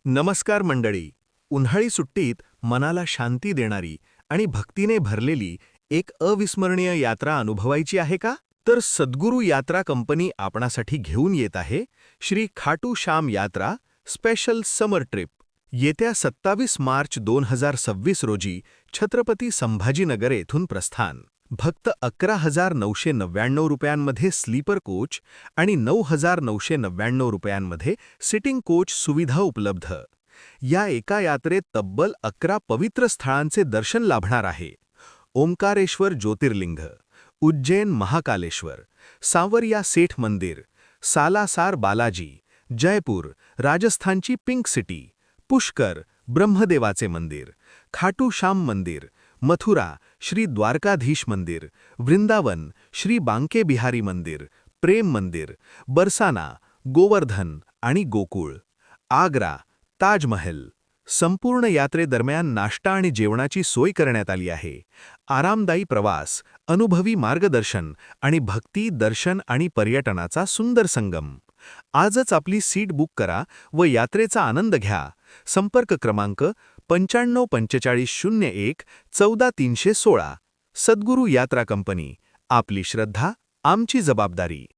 नमस्कार मंडळी. उन्हाळी सुट्टीत मनाला शांती देणारी आणि भक्तीने भरलेली एक अविस्मरणीय यात्रा अनुभवायची आहे का? तर सद्गुरू यात्रा कंपनी आपणासाठी घेऊन येत आहे श्री खाटू श्याम यात्रा स्पेशल समर ट्रिप. येत्या 27 मार्च 2026 रोजी छत्रपती संभाजीनगर येथून प्रस्थान. फक्त 11,999 रुपयांमध्ये स्लीपर कोच आणि 9,999 रुपयांमध्ये सिटिंग कोच सुविधा उपलब्ध. या एका यात्रेत तब्बल 11 पवित्र स्थळांचे दर्शन लाभणार आहे. ओंकारेश्वर ज्योतिर्लिंग, उज्जैन महाकालेश्वर, सांवरिया सेठ मंदिर, सालासार बालाजी, जयपूर राजस्थानची पिंक सिटी, पुष्कर ब्रह्मदेवाचे मंदिर, खाटू श्याम मंदिर, मथुरा श्री द्वारकाधीश मंदिर, वृंदावन श्री बांके बिहारी मंदिर, प्रेम मंदिर, बरसाना, गोवर्धन आणि गोकुळ, आग्रा, ताजमहल. संपूर्ण यात्रेदरम्यान नाश्ता आणि जेवणाची सोय करण्यात आली आहे. आरामदायी प्रवास, अनुभवी मार्गदर्शन आणि भक्ती, दर्शन आणि पर्यटनाचा सुंदर संगम. आजच आपली सीट बुक करा व यात्रेचा आनंद घ्या. संपर्क क्रमांक 954501 14316. सद्गुरू यात्रा कंपनी. आपली श्रद्धा, आमची जबाबदारी.